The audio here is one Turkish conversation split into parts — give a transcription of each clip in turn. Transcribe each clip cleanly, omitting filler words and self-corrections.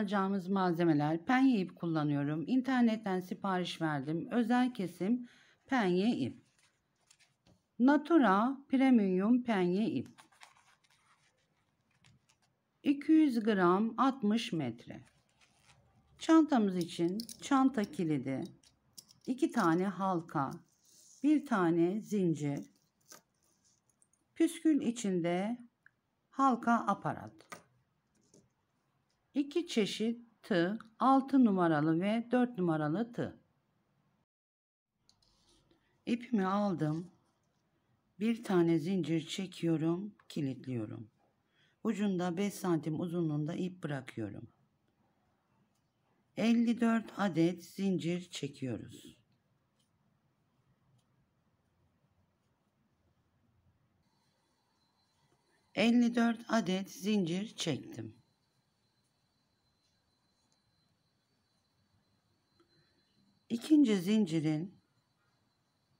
kullanacağımız malzemeler: penye ip kullanıyorum. İnternetten sipariş verdim. Özel kesim penye ip. Natura Premium penye ip. 200 gram 60 metre. Çantamız için çanta kilidi, 2 tane halka, 1 tane zincir, püskül içinde halka aparat, 2 çeşit tığ, 6 numaralı ve 4 numaralı tığ. İpimi aldım. Bir tane zincir çekiyorum, kilitliyorum. Ucunda 5 santim uzunluğunda ip bırakıyorum. 54 adet zincir çekiyoruz. ...54 adet zincir çektim. İkinci zincirin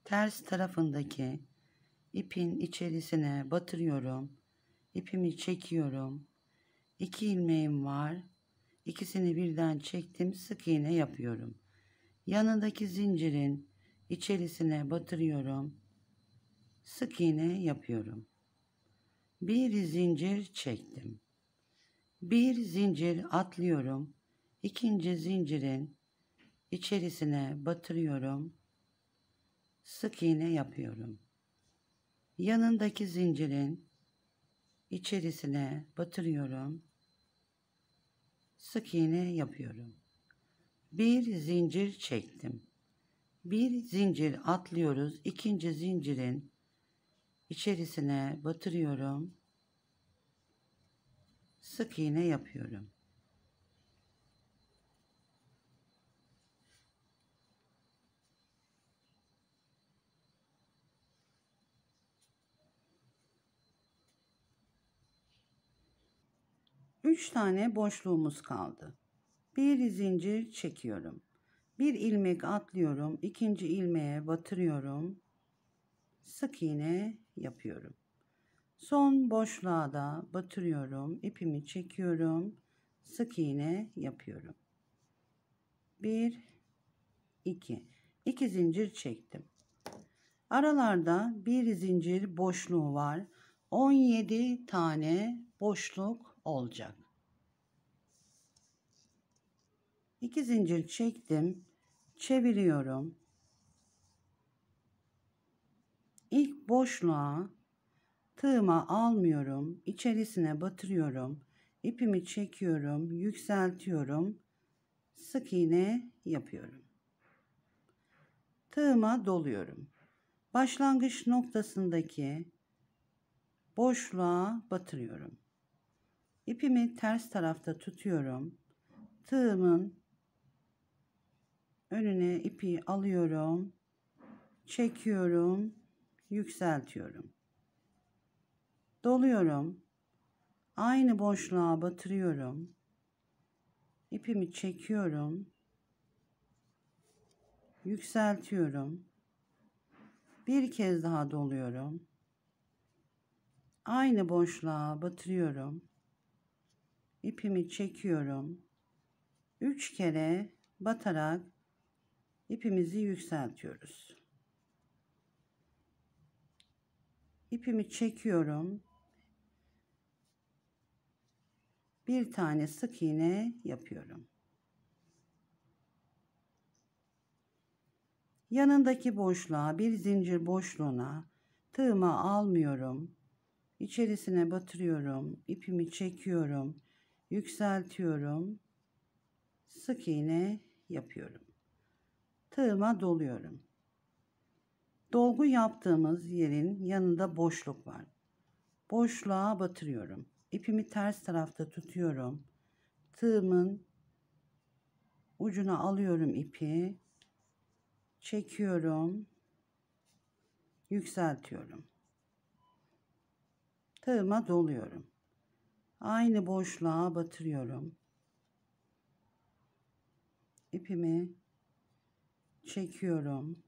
ters tarafındaki ipin içerisine batırıyorum. İpimi çekiyorum. 2 ilmeğim var. İkisini birden çektim. Sık iğne yapıyorum. Yanındaki zincirin içerisine batırıyorum. Sık iğne yapıyorum. Bir zincir çektim. Bir zincir atlıyorum. İkinci zincirin içerisine batırıyorum. Sık iğne yapıyorum. Yanındaki zincirin içerisine batırıyorum. Sık iğne yapıyorum. Bir zincir çektim. Bir zincir atlıyoruz. İkinci zincirin içerisine batırıyorum. Sık iğne yapıyorum. Üç tane boşluğumuz kaldı. Bir zincir çekiyorum. Bir ilmek atlıyorum. İkinci ilmeğe batırıyorum. Sık iğne yapıyorum. Son boşluğa da batırıyorum. İpimi çekiyorum. Sık iğne yapıyorum. 1 2 2 zincir çektim. Aralarda bir zincir boşluğu var. 17 tane boşluk olacak. 2 zincir çektim. Çeviriyorum. İlk boşluğa tığıma almıyorum. İçerisine batırıyorum. İpimi çekiyorum. Yükseltiyorum. Sık iğne yapıyorum. Tığıma doluyorum. Başlangıç noktasındaki boşluğa batırıyorum. İpimi ters tarafta tutuyorum. Tığımın önüne ipi alıyorum. Çekiyorum. Yükseltiyorum. Doluyorum. Aynı boşluğa batırıyorum. İpimi çekiyorum. Yükseltiyorum. Bir kez daha doluyorum. Aynı boşluğa batırıyorum. İpimi çekiyorum. 3 kere batarak ipimizi yükseltiyoruz. İpimi çekiyorum. Bir tane sık iğne yapıyorum. Yanındaki boşluğa, bir zincir boşluğuna tığımı almıyorum. İçerisine batırıyorum. İpimi çekiyorum. Yükseltiyorum. Sık iğne yapıyorum. Tığıma doluyorum. Dolgu yaptığımız yerin yanında boşluk var. Boşluğa batırıyorum. İpimi ters tarafta tutuyorum. Tığımın ucuna alıyorum ipi. Çekiyorum. Yükseltiyorum. Tığıma doluyorum. Aynı boşluğa batırıyorum. İpimi çekiyorum.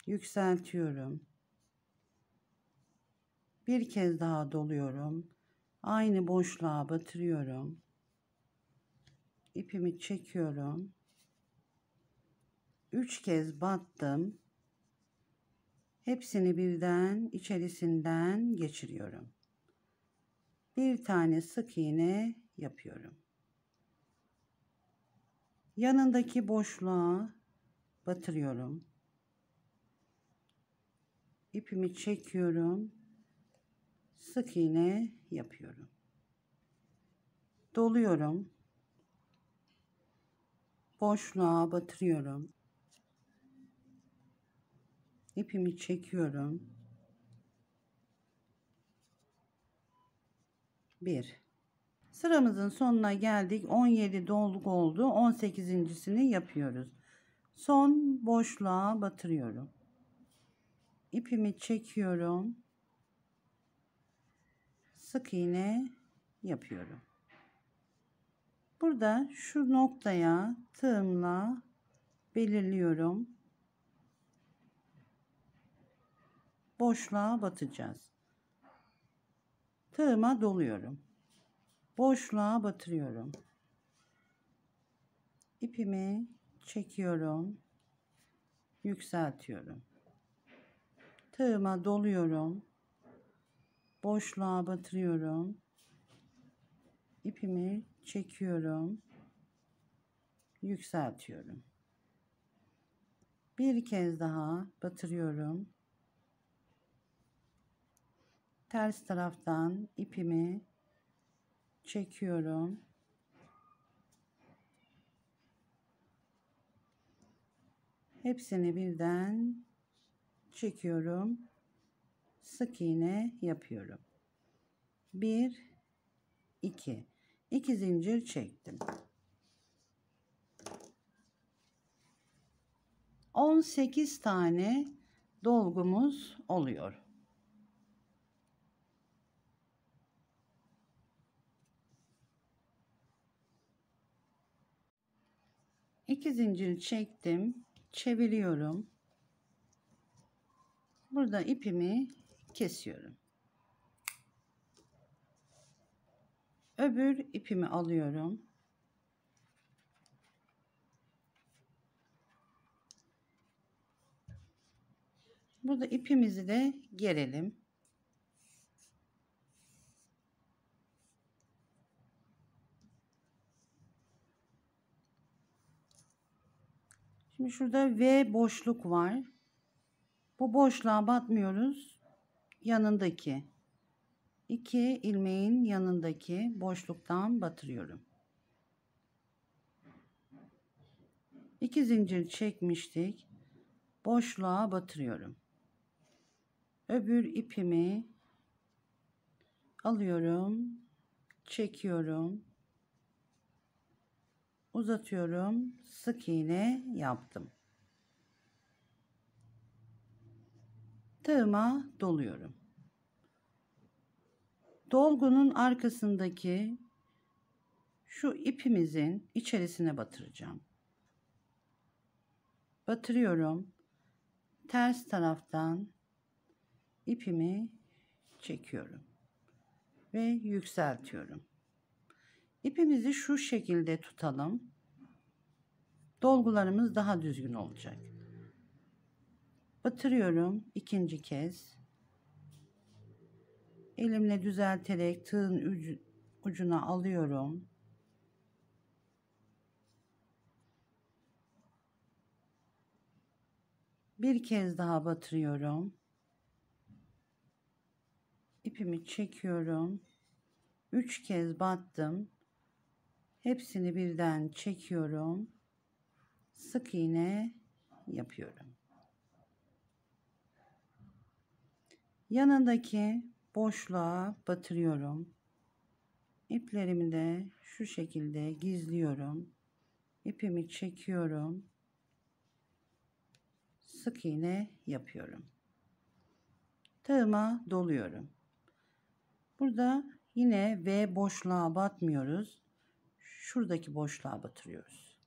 Yükseltiyorum. Bir kez daha doluyorum. Aynı boşluğa batırıyorum. İpimi çekiyorum. 3 kez battım. Hepsini birden içerisinden geçiriyorum. Bir tane sık iğne yapıyorum. Yanındaki boşluğa batırıyorum. İpimi çekiyorum. Sık iğne yapıyorum. Doluyorum. Boşluğa batırıyorum. İpimi çekiyorum. 1. Sıramızın sonuna geldik. 17 dolgu oldu. 18.sini yapıyoruz. Son boşluğa batırıyorum. İpimi çekiyorum. Sık iğne yapıyorum. Burada şu noktaya tığımla belirliyorum. Boşluğa batacağız. Tığıma doluyorum. Boşluğa batırıyorum. İpimi çekiyorum. Yükseltiyorum. Tığıma doluyorum. Boşluğa batırıyorum. İpimi çekiyorum. Yükseltiyorum. Bir kez daha batırıyorum. Ters taraftan ipimi çekiyorum. Hepsini birden çekiyorum. Sık iğne yapıyorum. 1 2 2 zincir çektim. 18 tane dolgumuz oluyor. İki zincir çektim. Çeviriyorum. Burada ipimi kesiyorum. Öbür ipimi alıyorum. Burada ipimizi de gerelim. Şimdi şurada V boşluk var. Bu boşluğa batmıyoruz. Yanındaki 2 ilmeğin yanındaki boşluktan batırıyorum. 2 zincir çekmiştik. Boşluğa batırıyorum. Öbür ipimi alıyorum. Çekiyorum. Uzatıyorum. Sık iğne yaptım. Tığıma doluyorum. Dolgunun arkasındaki şu ipimizin içerisine batıracağım. Batırıyorum. Ters taraftan ipimi çekiyorum ve yükseltiyorum. İpimizi şu şekilde tutalım. Dolgularımız daha düzgün olacak. Batırıyorum ikinci kez. Elimle düzelterek tığın ucuna alıyorum. Bir kez daha batırıyorum. İpimi çekiyorum. 3 kez battım. Hepsini birden çekiyorum. Sık iğne yapıyorum. Yanındaki boşluğa batırıyorum. İplerimi de şu şekilde gizliyorum. İpimi çekiyorum. Sık iğne yapıyorum. Tığıma doluyorum. Burada yine V boşluğa batmıyoruz. Şuradaki boşluğa batırıyoruz.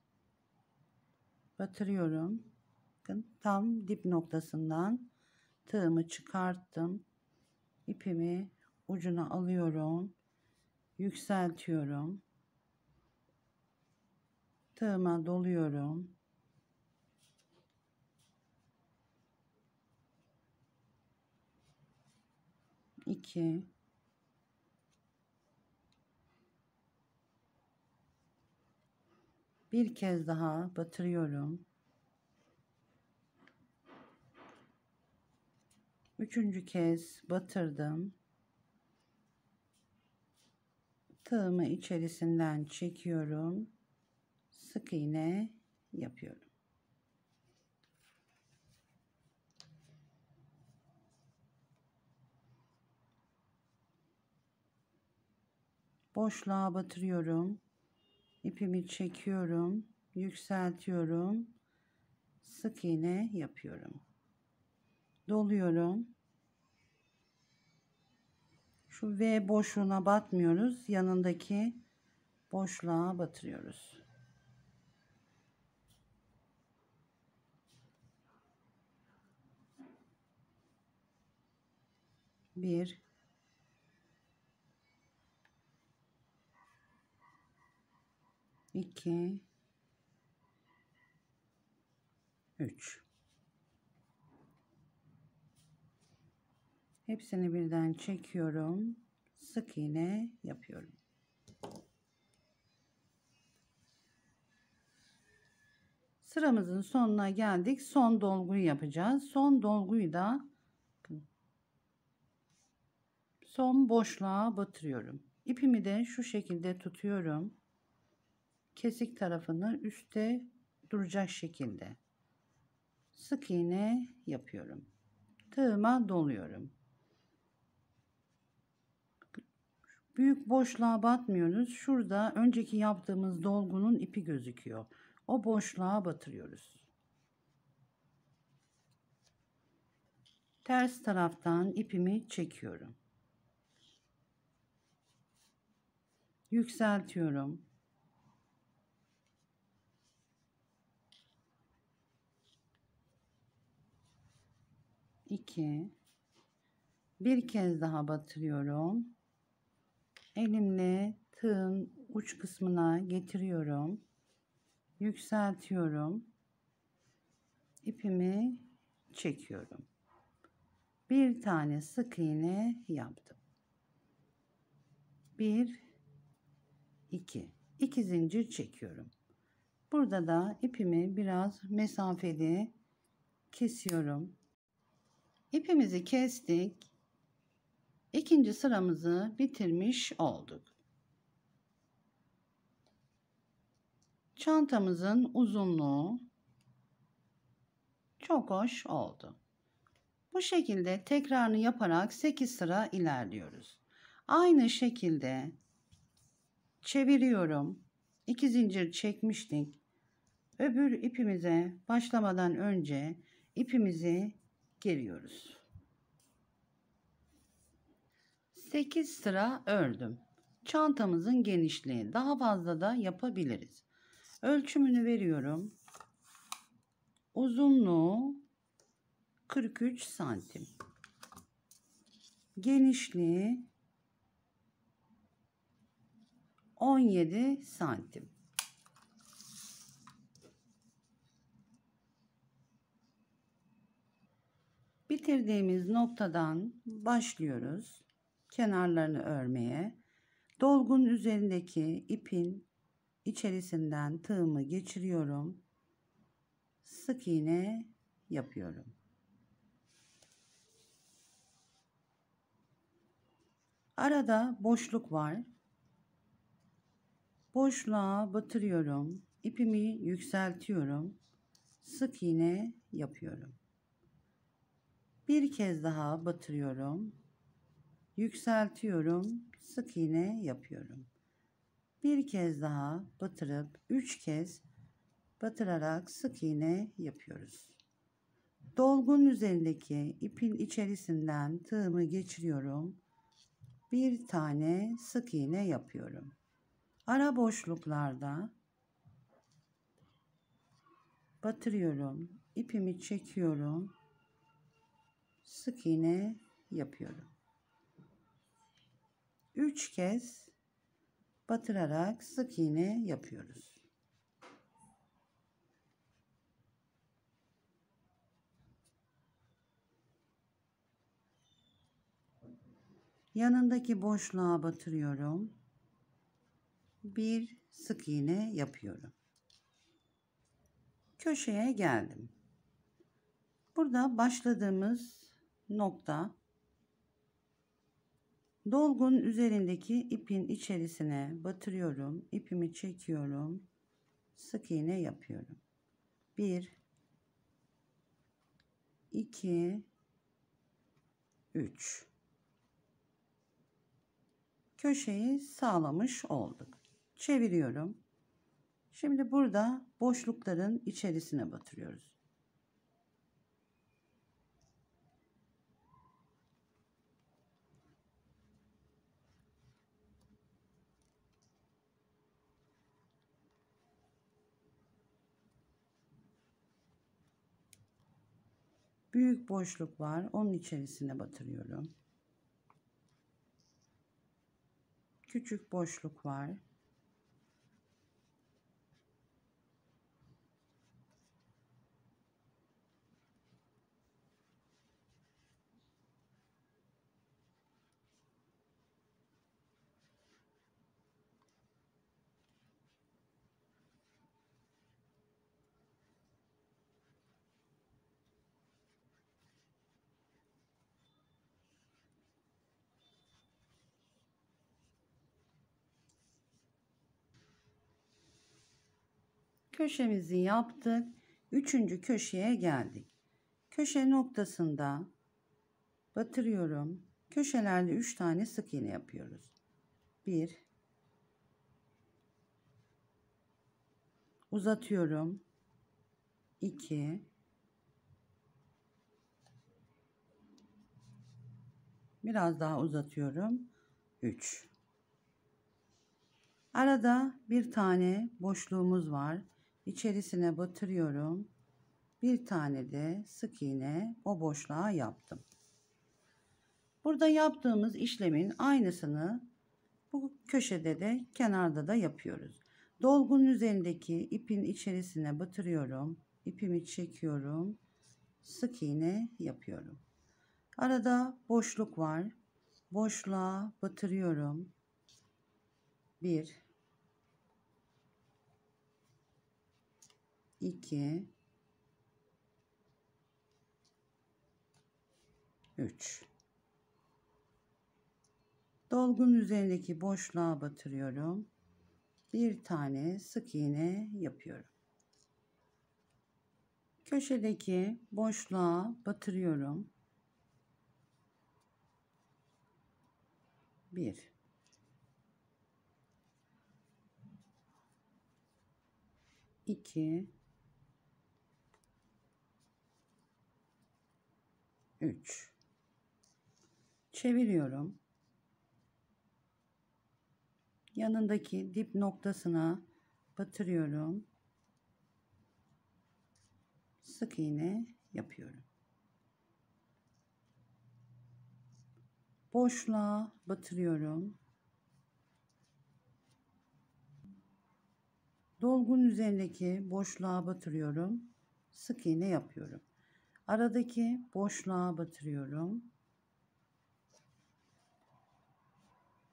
Batırıyorum. Bakın tam dip noktasından tığımı çıkarttım. ipimi ucuna alıyorum, yükseltiyorum, tığıma doluyorum, iki, bir kez daha batırıyorum, üçüncü kez batırdım, tığımı içerisinden çekiyorum, sık iğne yapıyorum. Boşluğa batırıyorum, ipimi çekiyorum, yükseltiyorum, sık iğne yapıyorum. Doluyorum. Şu V boşluğuna batmıyoruz, yanındaki boşluğa batırıyoruz. Bir, iki, üç. Hepsini birden çekiyorum, sık iğne yapıyorum. Sıramızın sonuna geldik. Son dolguyu yapacağız. Son dolguyu da son boşluğa batırıyorum. İpimi de şu şekilde tutuyorum. Kesik tarafını üstte duracak şekilde sık iğne yapıyorum. Tığıma doluyorum. Büyük boşluğa batmıyoruz. Şurada önceki yaptığımız dolgunun ipi gözüküyor. O boşluğa batırıyoruz. Ters taraftan ipimi çekiyorum. Yükseltiyorum. İki. Bir kez daha batırıyorum. Elimle tığın uç kısmına getiriyorum. Yükseltiyorum. İpimi çekiyorum. Bir tane sık iğne yaptım. Bir, iki. İki zincir çekiyorum. Burada da ipimi biraz mesafeli kesiyorum. İpimizi kestik. İkinci sıramızı bitirmiş olduk. Çantamızın uzunluğu çok hoş oldu. Bu şekilde tekrarını yaparak 8 sıra ilerliyoruz. Aynı şekilde çeviriyorum. 2 zincir çekmiştik. Öbür ipimize başlamadan önce ipimizi geriyoruz. 8 sıra ördüm. Çantamızın genişliği daha fazla da yapabiliriz. Ölçümünü veriyorum. Uzunluğu 43 santim. Genişliği 17 santim. Bitirdiğimiz noktadan başlıyoruz. Kenarlarını örmeye. Dolgun üzerindeki ipin içerisinden tığımı geçiriyorum. Sık iğne yapıyorum. Arada boşluk var. Boşluğa batırıyorum. İpimi yükseltiyorum. Sık iğne yapıyorum. Bir kez daha batırıyorum. Yükseltiyorum. Sık iğne yapıyorum. Bir kez daha batırıp 3 kez batırarak sık iğne yapıyoruz. Dolgun üzerindeki ipin içerisinden tığımı geçiriyorum. Bir tane sık iğne yapıyorum. Ara boşluklarda batırıyorum. İpimi çekiyorum. Sık iğne yapıyorum. 3 kez batırarak sık iğne yapıyoruz. Yanındaki boşluğa batırıyorum. Bir sık iğne yapıyorum. Köşeye geldim. Burada başladığımız nokta, dolgun üzerindeki ipin içerisine batırıyorum. İpimi çekiyorum. Sık iğne yapıyorum. 1 2 3 Köşeyi sağlamış olduk. Çeviriyorum. Şimdi burada boşlukların içerisine batırıyoruz. Büyük boşluk var. Onun içerisine batırıyorum. Küçük boşluk var. Köşemizi yaptık. Üçüncü köşeye geldik. Köşe noktasında batırıyorum. Köşelerde 3 tane sık iğne yapıyoruz. 1 uzatıyorum. 2 biraz daha uzatıyorum. 3 arada bir tane boşluğumuz var. İçerisine batırıyorum. Bir tane de sık iğne o boşluğa yaptım. Burada yaptığımız işlemin aynısını bu köşede de kenarda da yapıyoruz. Dolgun üzerindeki ipin içerisine batırıyorum. İpimi çekiyorum. Sık iğne yapıyorum. Arada boşluk var. Boşluğa batırıyorum. 1 2 3 Dolgun üzerindeki boşluğa batırıyorum. Bir tane sık iğne yapıyorum. Köşedeki boşluğa batırıyorum. 1 2 3 çeviriyorum. Yanındaki dip noktasına batırıyorum. Sık iğne yapıyorum. Boşluğa batırıyorum. Dolgun üzerindeki boşluğa batırıyorum. Sık iğne yapıyorum. Aradaki boşluğa batırıyorum.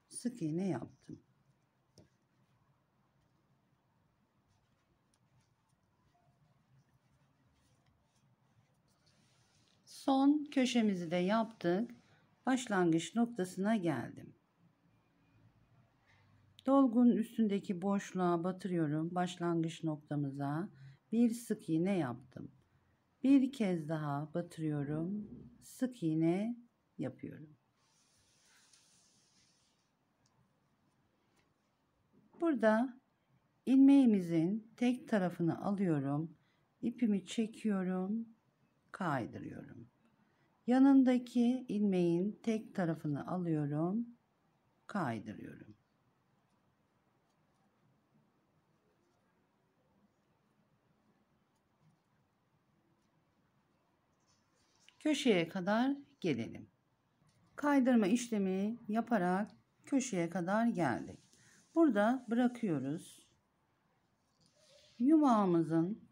Sık iğne yaptım. Son köşemizi de yaptık. Başlangıç noktasına geldim. Dolgun üstündeki boşluğa batırıyorum. Başlangıç noktamıza bir sık iğne yaptım. Bir kez daha batırıyorum. Sık iğne yapıyorum. Burada ilmeğimizin tek tarafını alıyorum. İpimi çekiyorum. Kaydırıyorum. Yanındaki ilmeğin tek tarafını alıyorum. Kaydırıyorum. Köşeye kadar gelelim. Kaydırma işlemi yaparak Köşeye kadar geldik. Burada bırakıyoruz. Yumağımızın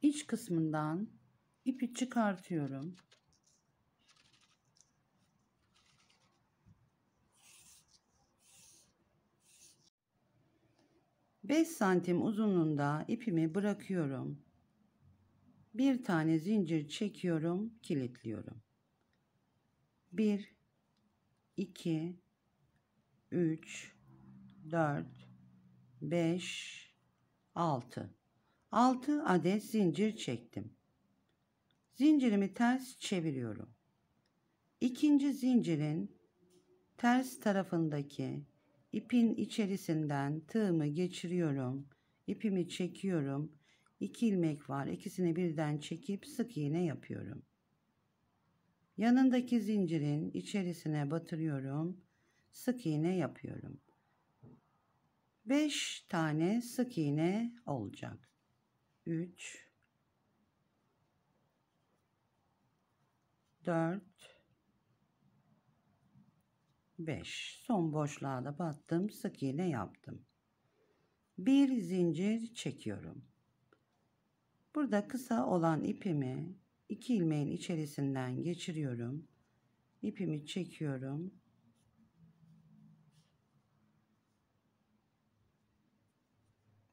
iç kısmından ipi çıkartıyorum. 5 santim uzunluğunda ipimi bırakıyorum. Bir tane zincir çekiyorum, kilitliyorum. 1, 2, 3, 4, 5, 6. 6 adet zincir çektim. Zincirimi ters çeviriyorum. İkinci zincirin ters tarafındaki ipin içerisinden tığımı geçiriyorum. İpimi çekiyorum. 2 ilmek var. İkisini birden çekip sık iğne yapıyorum. Yanındaki zincirin içerisine batırıyorum. Sık iğne yapıyorum. 5 tane sık iğne olacak. 3, 4, 5. Son boşluğa da battım. Sık iğne yaptım. Bir zincir çekiyorum. Burada kısa olan ipimi 2 ilmeğin içerisinden geçiriyorum. İpimi çekiyorum.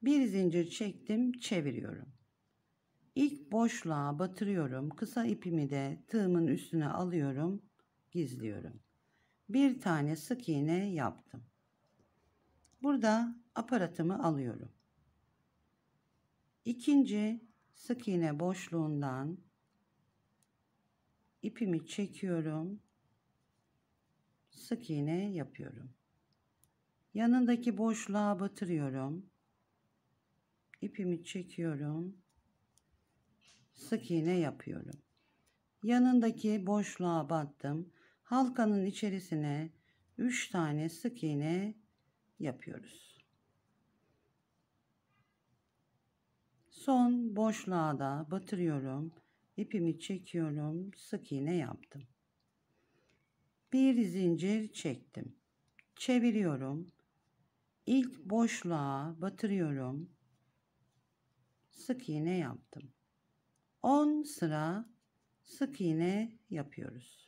Bir zincir çektim, çeviriyorum. İlk boşluğa batırıyorum. Kısa ipimi de tığımın üstüne alıyorum, gizliyorum. Bir tane sık iğne yaptım. Burada aparatımı alıyorum. İkinci sık iğne boşluğundan ipimi çekiyorum. Sık iğne yapıyorum. Yanındaki boşluğa batırıyorum. İpimi çekiyorum. Sık iğne yapıyorum. Yanındaki boşluğa battım. Halkanın içerisine 3 tane sık iğne yapıyoruz. Son boşluğa da batırıyorum. İpimi çekiyorum. Sık iğne yaptım. Bir zincir çektim. Çeviriyorum. İlk boşluğa batırıyorum. Sık iğne yaptım. 10 sıra sık iğne yapıyoruz.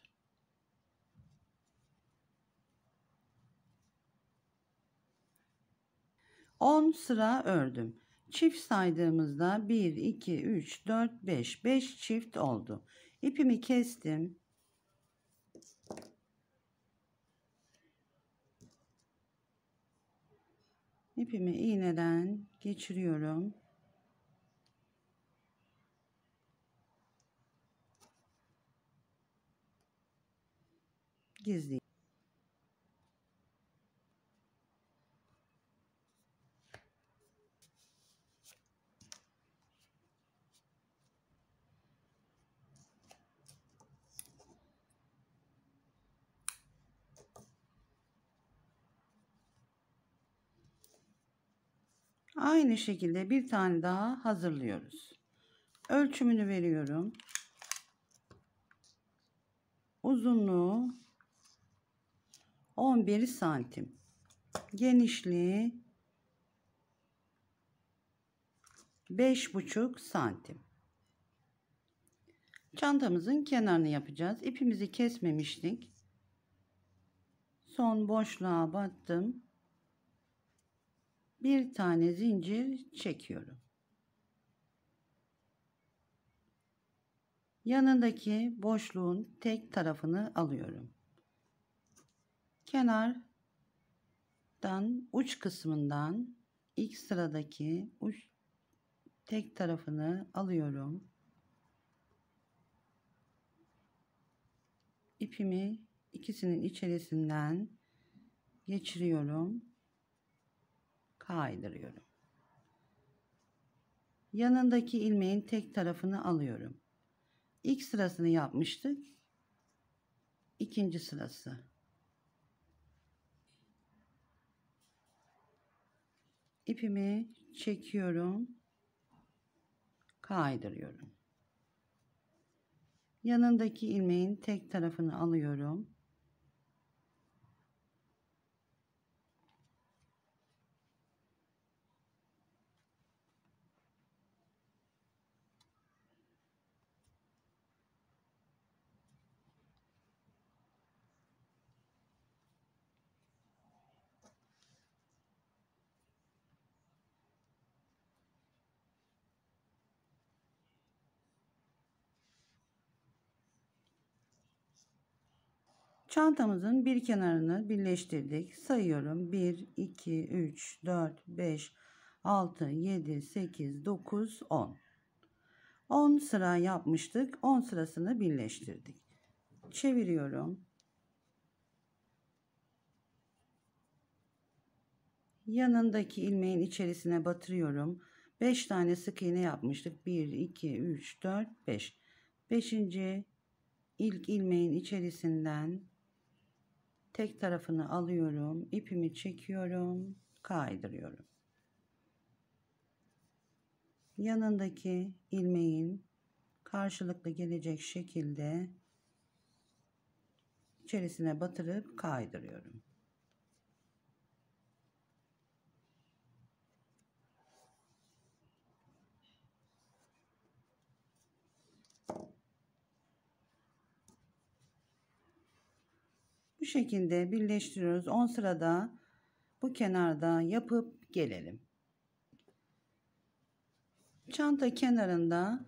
On sıra ördüm. Çift saydığımızda 1, 2, 3, 4, 5. 5 çift oldu. İpimi kestim. İpimi iğneden geçiriyorum. Gizleyeyim. Aynı şekilde bir tane daha hazırlıyoruz. Ölçümünü veriyorum. Uzunluğu 11 santim. Genişliği 5,5 santim. Çantamızın kenarını yapacağız. İpimizi kesmemiştik. Son boşluğa battım. Bir tane zincir çekiyorum. Yanındaki boşluğun tek tarafını alıyorum. Kenardan uç kısmından ilk sıradaki uç tek tarafını alıyorum. İpimi ikisinin içerisinden geçiriyorum. Kaydırıyorum. Yanındaki ilmeğin tek tarafını alıyorum. İlk sırasını yapmıştık. İkinci sırası. İpimi çekiyorum. Kaydırıyorum. Yanındaki ilmeğin tek tarafını alıyorum. Çantamızın bir kenarını birleştirdik. Sayıyorum. 1, 2, 3, 4, 5, 6, 7, 8, 9, 10. 10 sıra yapmıştık. 10 sırasını birleştirdik. Çeviriyorum. Yanındaki ilmeğin içerisine batırıyorum. 5 tane sık iğne yapmıştık. 1, 2, 3, 4, 5. 5. ilk ilmeğin içerisinden tek tarafını alıyorum. İpimi çekiyorum. Kaydırıyorum. Yanındaki ilmeğin karşılıklı gelecek şekilde içerisine batırıp kaydırıyorum. Bu şekilde birleştiriyoruz. 10 sırada bu kenarda yapıp gelelim. Çanta kenarında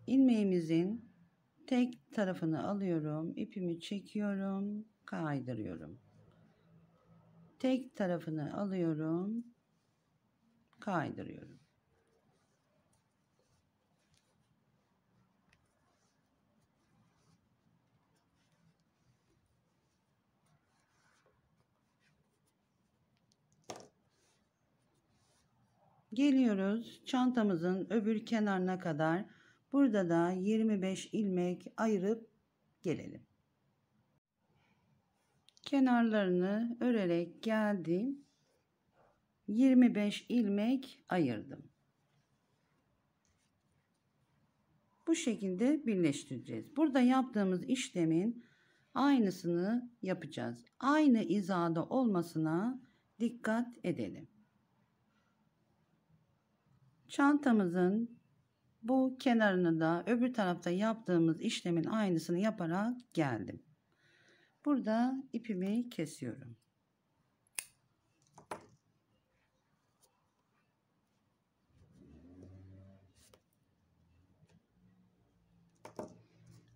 ilmeğimizin tek tarafını alıyorum. İpimi çekiyorum. Kaydırıyorum. Tek tarafını alıyorum. Kaydırıyorum. Geliyoruz çantamızın öbür kenarına kadar. Burada da 25 ilmek ayırıp gelelim. Kenarlarını örerek geldim. 25 ilmek ayırdım. Bu şekilde birleştireceğiz. Burada yaptığımız işlemin aynısını yapacağız. Aynı hizada olmasına dikkat edelim. Çantamızın bu kenarını da öbür tarafta yaptığımız işlemin aynısını yaparak geldim. Burada ipimi kesiyorum.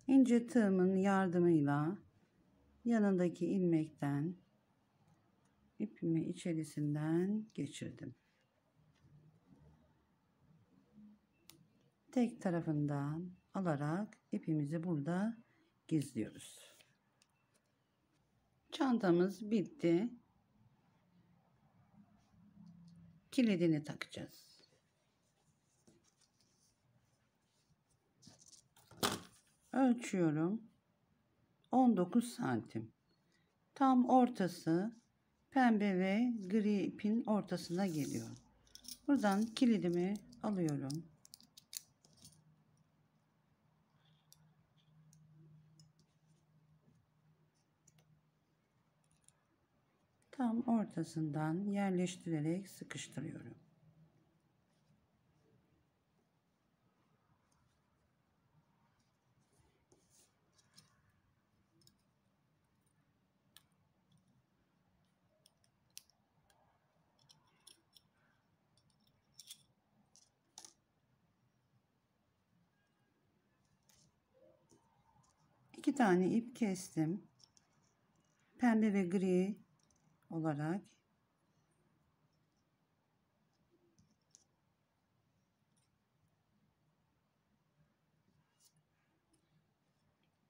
İnce tığımın yardımıyla yanındaki ilmekten ipimi içerisinden geçirdim. Tek tarafından alarak ipimizi burada gizliyoruz. Çantamız bitti. Kilidini takacağız. Ölçüyorum. 19 santim. Tam ortası pembe ve gri ipin ortasına geliyor. Buradan kilidimi alıyorum. Tam ortasından yerleştirerek sıkıştırıyorum. İki tane ip kestim. Pembe ve gri olarak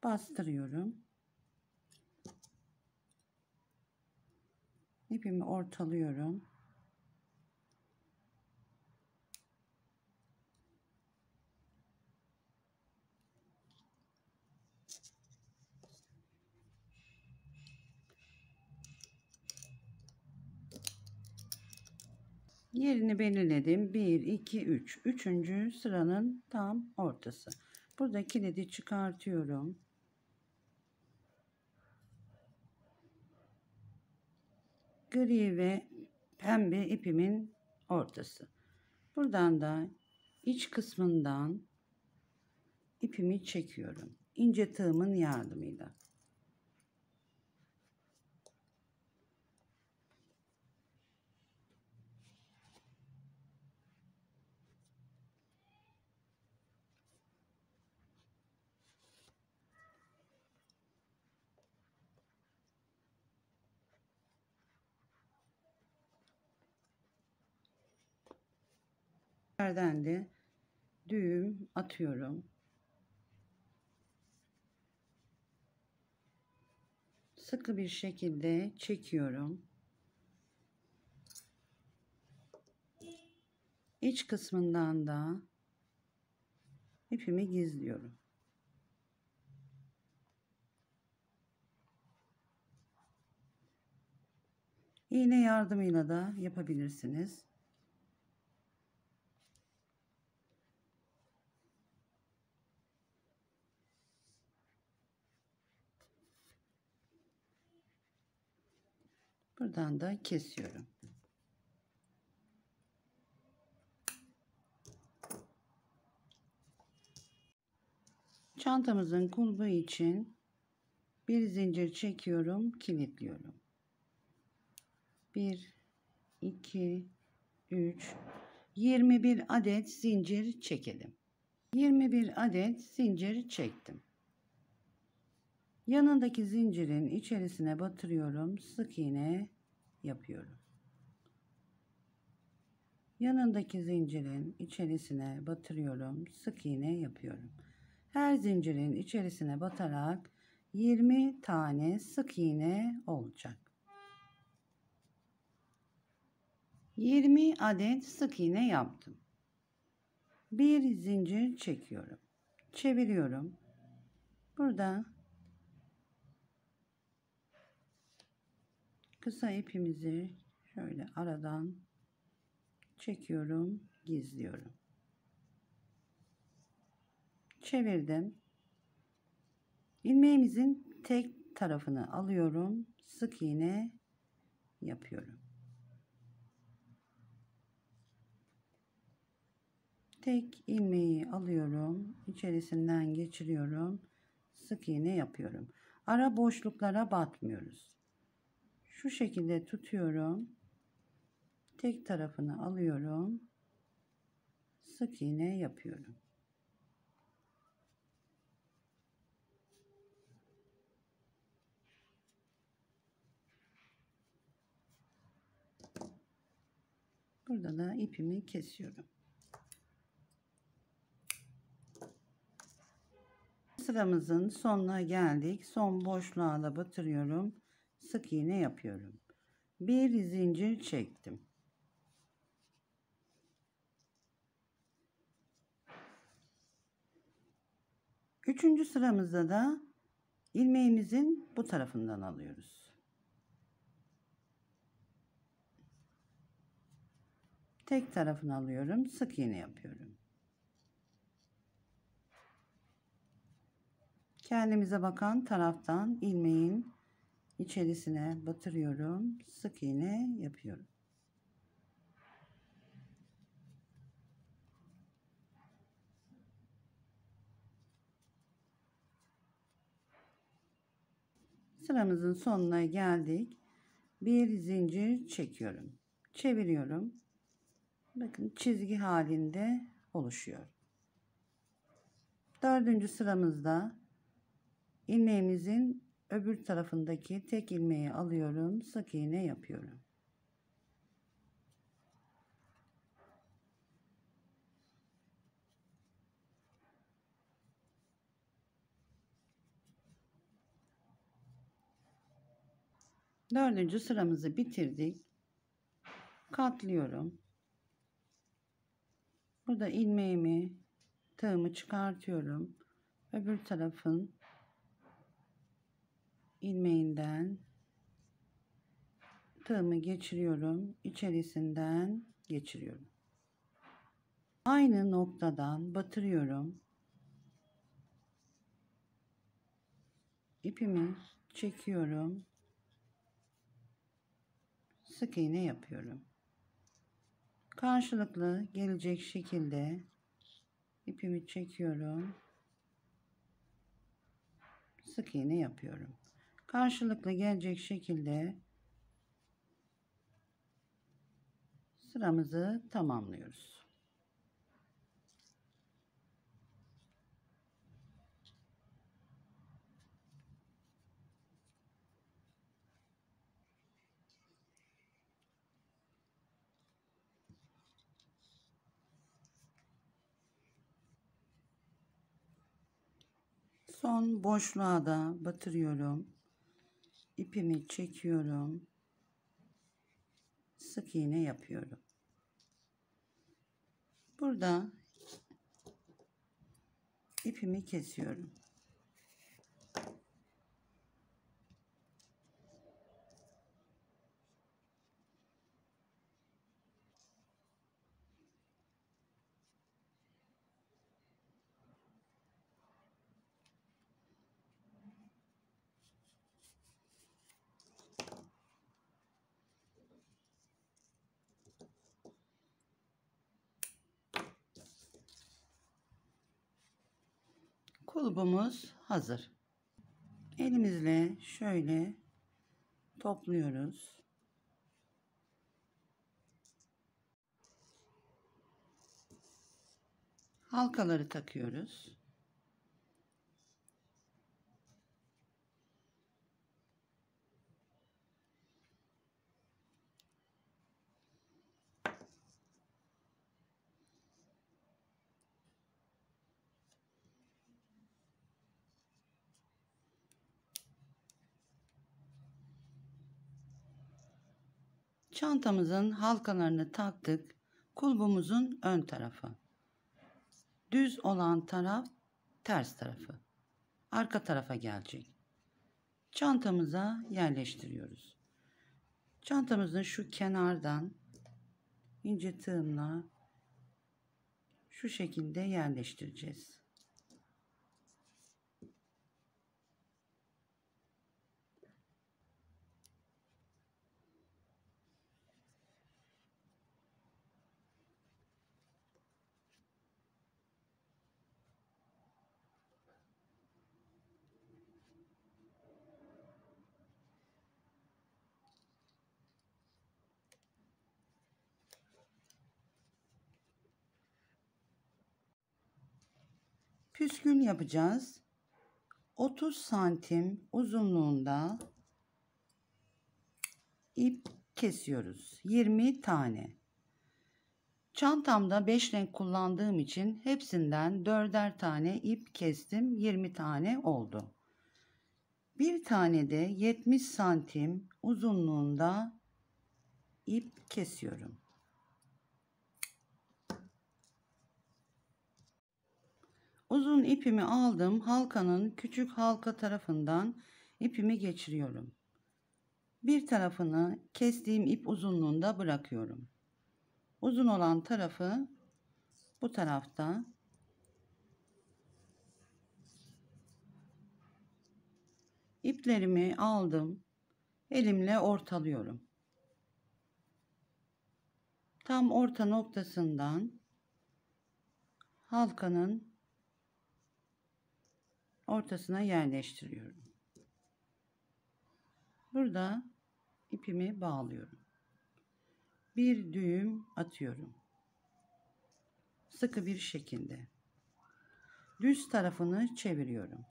bastırıyorum. İpimi ortalıyorum. Yerini belirledim. 1, 2, 3. Üçüncü sıranın tam ortası. Burada kilidi çıkartıyorum. Gri ve pembe ipimin ortası. Buradan da iç kısmından ipimi çekiyorum. İnce tığımın yardımıyla. Yerden de düğüm atıyorum. Sıkı bir şekilde çekiyorum. İç kısmından da ipimi gizliyorum. İğne yardımıyla da yapabilirsiniz. Buradan da kesiyorum. Çantamızın kulbu için bir zincir çekiyorum, kilitliyorum. 1 2 3 21 adet zincir çekelim. 21 adet zincir çektim. Yanındaki zincirin içerisine batırıyorum, sık iğne yapıyorum. Yanındaki zincirin içerisine batırıyorum, sık iğne yapıyorum. Her zincirin içerisine batarak 20 tane sık iğne olacak. 20 adet sık iğne yaptım. Bir zincir çekiyorum. Çeviriyorum. Burada kısa ipimizi şöyle aradan çekiyorum, gizliyorum. Çevirdim. İlmeğimizin tek tarafını alıyorum, sık iğne yapıyorum. Tek ilmeği alıyorum, içerisinden geçiriyorum, sık iğne yapıyorum. Ara boşluklara batmıyoruz. Şu şekilde tutuyorum. Tek tarafını alıyorum, sık iğne yapıyorum. Burada da ipimi kesiyorum. Sıramızın sonuna geldik. Son boşluğa da batırıyorum. Sık iğne yapıyorum. Bir zincir çektim. Üçüncü sıramızda da ilmeğimizin bu tarafından alıyoruz. Tek tarafını alıyorum, sık iğne yapıyorum. Kendimize bakan taraftan ilmeğin içerisine batırıyorum, sık iğne yapıyorum. Sıramızın sonuna geldik. Bir zincir çekiyorum. Çeviriyorum. Bakın çizgi halinde oluşuyor. Dördüncü sıramızda ilmeğimizin öbür tarafındaki tek ilmeği alıyorum, sık iğne yapıyorum. Dördüncü sıramızı bitirdik. Katlıyorum. Burada ilmeğimi, tığımı çıkartıyorum. Öbür tarafın ilmeğinden tığımı geçiriyorum. İçerisinden geçiriyorum. Aynı noktadan batırıyorum. İpimi çekiyorum. Sık iğne yapıyorum. Karşılıklı gelecek şekilde ipimi çekiyorum. Sık iğne yapıyorum. Karşılıklı gelecek şekilde sıramızı tamamlıyoruz. Son boşluğa da batırıyorum. İpimi çekiyorum. Sık iğne yapıyorum. Burada ipimi kesiyorum. Kulbumuz hazır. Elimizle şöyle topluyoruz. Halkaları takıyoruz. Çantamızın halkalarını taktık. Kulbumuzun ön tarafı. Düz olan taraf ters tarafı. Arka tarafa gelecek. Çantamıza yerleştiriyoruz. Çantamızın şu kenardan ince tığımla şu şekilde yerleştireceğiz. Püskül yapacağız. 30 santim uzunluğunda ip kesiyoruz. 20 tane. Çantamda 5 renk kullandığım için hepsinden 4'er tane ip kestim. 20 tane oldu. Bir tane de 70 santim uzunluğunda ip kesiyorum. Uzun ipimi aldım. Halkanın küçük halka tarafından ipimi geçiriyorum. Bir tarafını kestiğim ip uzunluğunda bırakıyorum. Uzun olan tarafı bu tarafta. İplerimi aldım. Elimle ortalıyorum. Tam orta noktasından halkanın ortasına yerleştiriyorum. Burada ipimi bağlıyorum. Bir düğüm atıyorum. Sıkı bir şekilde. Düz tarafını çeviriyorum.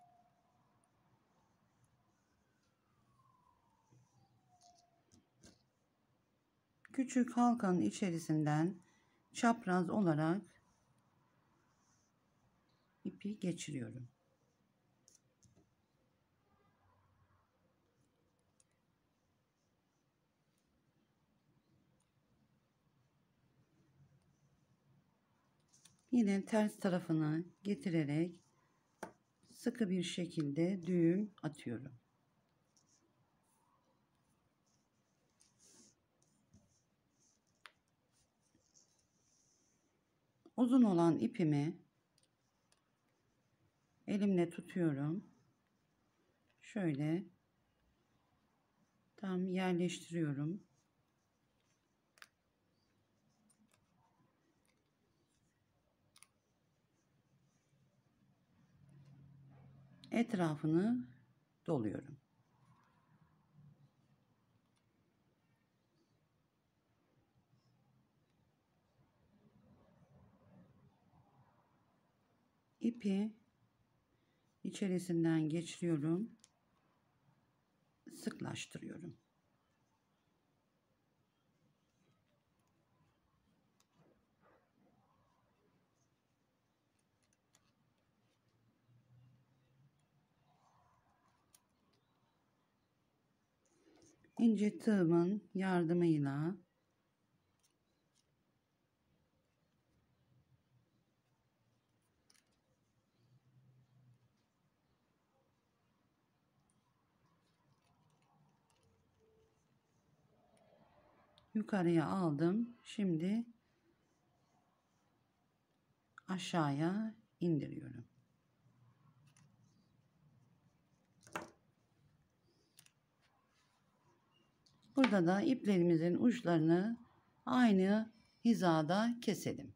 Küçük halkanın içerisinden çapraz olarak ipi geçiriyorum. Yine ters tarafına getirerek sıkı bir şekilde düğüm atıyorum. Uzun olan ipimi elimle tutuyorum. Şöyle tam yerleştiriyorum. Etrafını doluyorum. İpi içerisinden geçiriyorum. Sıklaştırıyorum. İnce tığımın yardımıyla yukarıya aldım. Şimdi aşağıya indiriyorum. Burada da iplerimizin uçlarını aynı hizada keselim.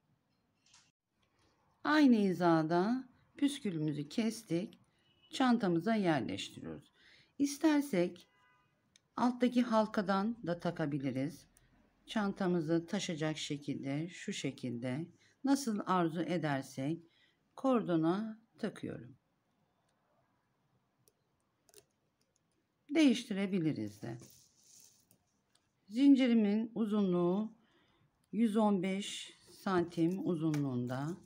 Aynı hizada püskülümüzü kestik. Çantamıza yerleştiriyoruz. İstersek alttaki halkadan da takabiliriz. Çantamızı taşıyacak şekilde, şu şekilde nasıl arzu edersek kordona takıyorum. Değiştirebiliriz de. Zincirimin uzunluğu 115 santim uzunluğunda.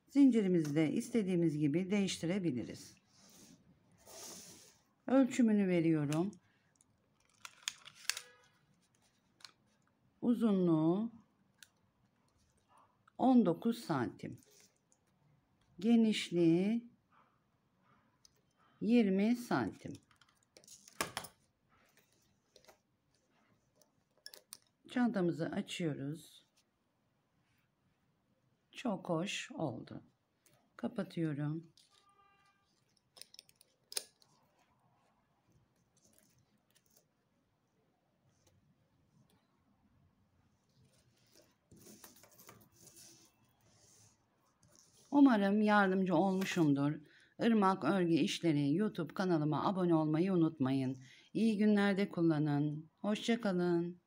Zincirimizi de istediğimiz gibi değiştirebiliriz. Ölçümünü veriyorum. Uzunluğu 19 santim. Genişliği 20 santim. Çantamızı açıyoruz. Çok hoş oldu. Kapatıyorum. Umarım yardımcı olmuşumdur. Irmak Örgü İşleri YouTube kanalıma abone olmayı unutmayın. İyi günlerde kullanın. Hoşça kalın.